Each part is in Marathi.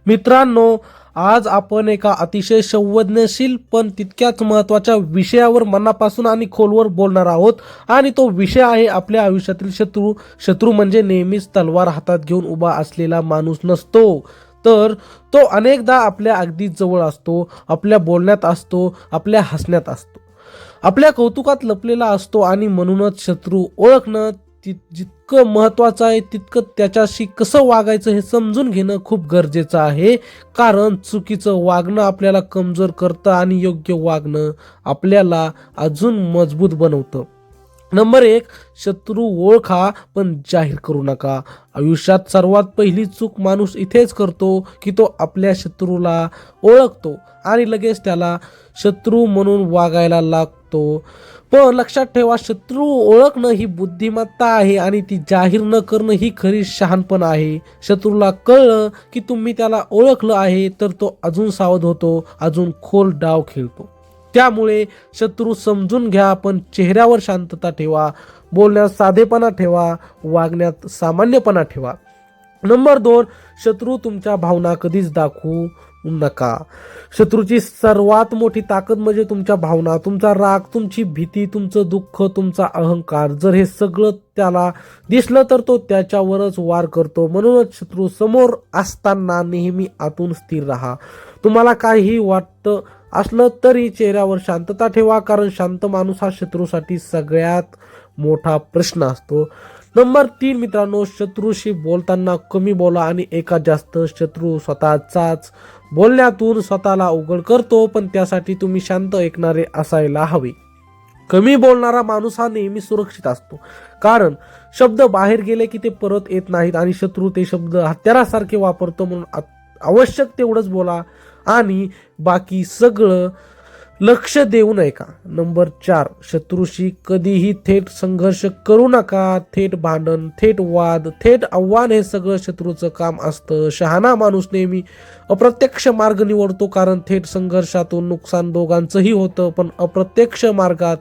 मित्रांनो, आज आपण एका अतिशय संवेदनशील पण तितक्याच महत्त्वाच्या विषयावर मनापासून आणि खोलवर बोलणार आहोत. आणि तो विषय आहे आपल्या आयुष्यातील शत्रू. शत्रू म्हणजे नेहमीच तलवार हातात घेऊन उभा असलेला माणूस नसतो, तर तो अनेकदा आपल्या अगदी जवळ असतो, आपल्या बोलण्यात असतो, आपल्या हसण्यात असतो, आपल्या कौतुकात लपलेला असतो. आणि म्हणूनच शत्रू ओळखणं जितकं महत्त्वाचं आहे तितकं त्याच्याशी कसं वागायचं हे समजून घेणं खूप गरजेचं आहे. कारण चुकीचं वागणं आपल्याला कमजोर करतं आणि योग्य वागणं आपल्याला अजून मजबूत बनवतं. नंबर 1, शत्रू ओळखा पण जाहीर करू नका. आयुष्यात सर्वात पहिली चूक माणूस इथेच करतो की तो आपल्या शत्रूला ओळखतो आणि लगेच त्याला शत्रू म्हणून वागायला लागतो. पण लक्षात ठेवा, शत्रू ओळखणं ही बुद्धिमत्ता आहे आणि ती जाहीर न करणं ही खरी शहाणपण आहे. शत्रूला कळलं की तुम्ही त्याला ओळखलं आहे तर तो अजून सावध होतो, अजून खोल डाव खेळतो. त्यामुळे शत्रू समजून घ्या, पण चेहऱ्यावर शांतता ठेवा, बोलण्यात साधेपणा ठेवा, वागण्यात सामान्यपणा ठेवा. नंबर 2, शत्रू तुमच्या भावना कधीच दाखवू नका. शत्रूची सर्वात मोठी ताकद म्हणजे तुमच्या भावना, तुमचा राग, तुमची भीती, तुमचं दुःख, तुमचा अहंकार. जर हे सगळं त्याला दिसलं तर तो त्याच्यावरच वार करतो. म्हणूनच शत्रू समोर असताना नेहमी आतून स्थिर राहा. तुम्हाला काहीही वाटतं असलं तरी चेहऱ्यावर शांतता ठेवा, कारण शांत माणूस हा शत्रूसाठी सगळ्यात मोठा प्रश्न असतो. नंबर 3 मित्रांनो, शत्रूशी बोलताना कमी बोला आणि एका जास्त. शत्रू स्वतःचाच बोलण्यातून स्वतःला उघड करतो, पण त्यासाठी तुम्ही शांत ऐकणारे असायला हवे. कमी बोलणारा माणूस हा नेहमी सुरक्षित असतो, कारण शब्द बाहेर गेले की ते परत येत नाहीत आणि शत्रू ते शब्द हत्यारासारखे वापरतो. म्हणून आवश्यक तेवढंच बोला आणि बाकी सगळं लक्ष देऊ नये का. नंबर 4, शत्रूशी कधीही थेट संघर्ष करू नका. थेट भांडण, थेट वाद, थेट आव्हान हे सगळं शत्रूचं काम असतं. शहाणा माणूस नेहमी अप्रत्यक्ष मार्ग निवडतो, कारण थेट संघर्षातून नुकसान दोघांचंही होतं, पण अप्रत्यक्ष मार्गात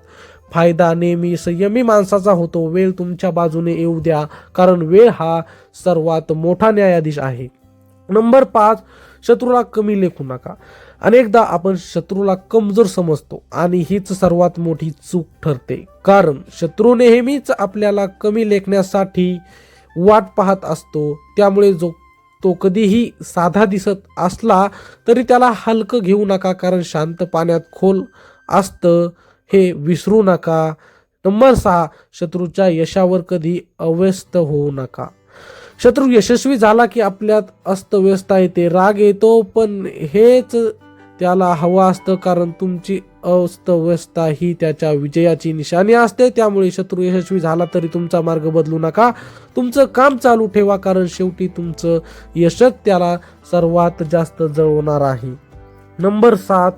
फायदा नेहमी संयमी माणसाचा होतो. वेळ तुमच्या बाजूने येऊ द्या, कारण वेळ हा सर्वात मोठा न्यायाधीश आहे. नंबर 5, शत्रूला कमी लेखू नका. अनेकदा आपण शत्रूला कमजोर समजतो आणि हीच सर्वात मोठी चूक ठरते, कारण शत्रू नेहमीच आपल्याला कमी लेखण्यासाठी वाट पाहत असतो. त्यामुळे तो कधीही साधा दिसत असला तरी त्याला हलकं घेऊ नका, कारण शांत पाण्यात खोल असतं हे विसरू नका. नंबर 6, शत्रूच्या यशावर कधी अव्यस्त होऊ नका. शत्रू यशस्वी झाला की आपल्यात अस्तव्यस्ता येते, राग येतो, पण हेच त्याला हवं असतं, कारण तुमची अस्तव्यस्ता ही त्याच्या विजयाची निशाणी असते. त्यामुळे शत्रू यशस्वी झाला तरी तुमचा मार्ग बदलू नका, तुमचं काम चालू ठेवा, कारण शेवटी तुमचं यशच त्याला सर्वात जास्त जळवणार आहे. नंबर 7,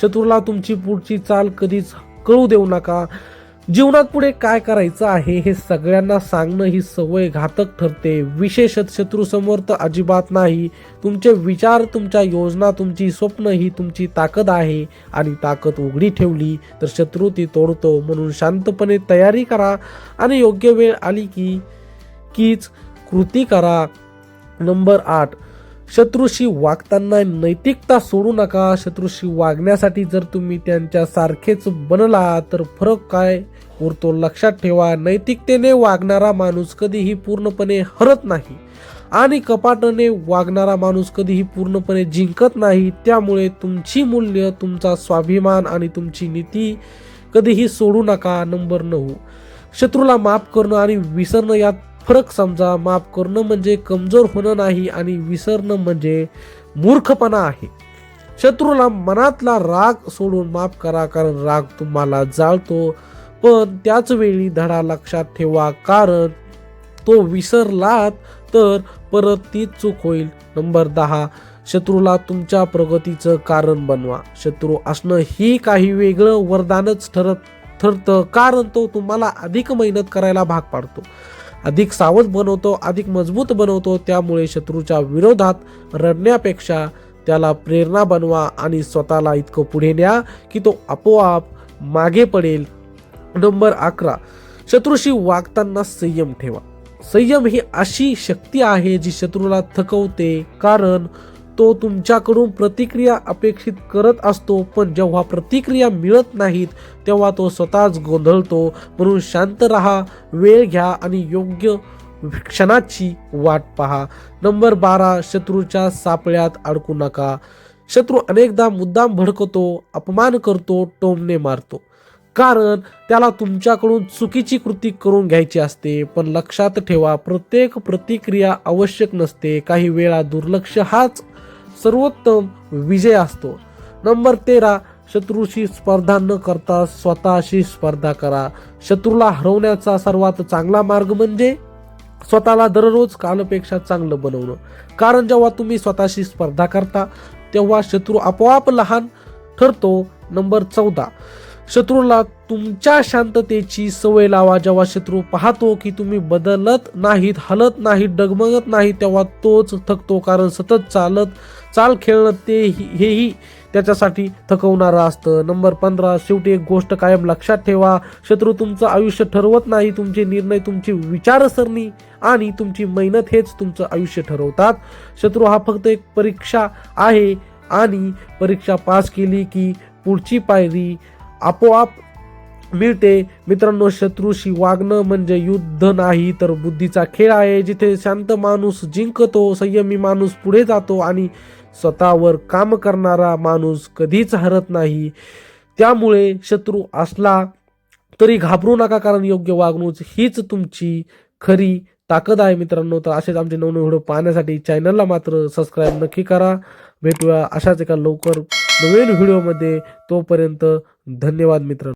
शत्रूला तुमची पुढची चाल कधीच कळू देऊ नका. जीवनात पुढे काय करायचं आहे हे सगळ्यांना सांगणं ही सवय घातक ठरते, विशेषतः शत्रूसमोर तर अजिबात नाही. तुमचे विचार, तुमच्या योजना, तुमची स्वप्न ही तुमची ताकद आहे आणि ताकद उघडी ठेवली तर शत्रू ती तोडतो. म्हणून शांतपणे तयारी करा आणि योग्य वेळ आली कीच कृती करा. नंबर 8, शत्रूशी वागताना नैतिकता सोडू नका. शत्रूशी वागण्यासाठी जर तुम्ही त्यांच्या सारखेच बनला तर फरक काय उरतो लक्षात ठेवा. नैतिकतेने वागणारा माणूस कधीही पूर्णपणे हरत नाही आणि कपाटाने वागणारा माणूस कधीही पूर्णपणे जिंकत नाही. त्यामुळे तुमची मूल्य, तुमचा स्वाभिमान आणि तुमची नीती कधीही सोडू नका. नंबर 9, शत्रूला माफ करणं आणि विसरणं यात फरक समजा. माफ करणं म्हणजे कमजोर होणं नाही आणि विसरणं म्हणजे मूर्खपणा आहे. शत्रूला मनातला राग सोडून माफ करा, कारण राग तुम्हाला जाळतो, पण त्याच वेळी धडा लक्षात ठेवा, कारण तो विसरलात तर परत तीच चूक होईल. नंबर 10, शत्रूला तुमच्या प्रगतीचं कारण बनवा. शत्रू असणं ही काही वेगळं वरदानच ठरतं, कारण तो तुम्हाला अधिक मेहनत करायला भाग पाडतो, अधिक सावध बनवतो, अधिक मजबूत बनवतो. त्यामुळे शत्रूच्या विरोधात रडण्यापेक्षा त्याला प्रेरणा बनवा आणि स्वतःला इतकं पुढे न्या की तो आपोआप मागे पडेल. नंबर 11, शत्रूशी वागताना संयम ठेवा. संयम ही अशी शक्ती आहे जी शत्रूला थकवते, कारण तो तुमच्याकडून प्रतिक्रिया अपेक्षित करत असतो, पण जेव्हा प्रतिक्रिया मिळत नाहीत तेव्हा तो स्वतःच गोंधळतो. म्हणून शांत राहा, वेळ घ्या आणि योग्य क्षणाची वाट पहा. नंबर 12, शत्रूच्या सापळ्यात अडकू नका. शत्रू अनेकदा मुद्दाम भडकवतो, अपमान करतो, टोमणे मारतो, कारण त्याला तुमच्याकडून चुकीची कृती करून घ्यायची असते. पण लक्षात ठेवा, प्रत्येक प्रतिक्रिया आवश्यक नसते. काही वेळा दुर्लक्ष हाच सर्वोत्तम विजय असतो. नंबर 13, शत्रूशी स्पर्धा न करता स्वतःशी स्पर्धा करा. शत्रूला हरवण्याचा सर्वात चांगला मार्ग म्हणजे स्वतःला दररोज कालपेक्षा चांगलं बनवणं. कारण जेव्हा तुम्ही स्वतःशी स्पर्धा करता तेव्हा शत्रू आपोआप लहान ठरतो. नंबर 14, शत्रूला तुमच्या शांततेची सवय लावा. जेव्हा शत्रू पाहतो की तुम्ही बदलत नाहीत, हलत नाहीत, डगमगत नाही, तेव्हा तोच थकतो. कारण सतत चाल खेळणं हेही त्याच्यासाठी थकवणारं असतं. नंबर 15, शेवटी एक गोष्ट कायम लक्षात ठेवा, शत्रू तुमचं आयुष्य ठरवत नाही. तुमचे निर्णय, तुमची विचारसरणी आणि तुमची मेहनत हेच तुमचं आयुष्य ठरवतात. शत्रू हा फक्त एक परीक्षा आहे आणि परीक्षा पास केली की पुढची पायरी आपोआप मिळते. मित्रांनो, शत्रूशी वागणं म्हणजे युद्ध नाही तर बुद्धीचा खेळ आहे. जिथे शांत माणूस जिंकतो, संयमी माणूस पुढे जातो आणि स्वतःवर काम करणारा माणूस कधीच हरत नाही. त्यामुळे शत्रू असला तरी घाबरू नका, कारण योग्य वागणूक हीच तुमची खरी ताकद आहे. मित्रांनो, तर असेच आमचे नवनवीन व्हिडिओ पाहण्यासाठी चॅनलला मात्र सबस्क्राईब नक्की करा. भेटूया अशाच एका लवकर नवीन व्हिडिओमध्ये. तोपर्यंत धन्यवाद मित्रांनो.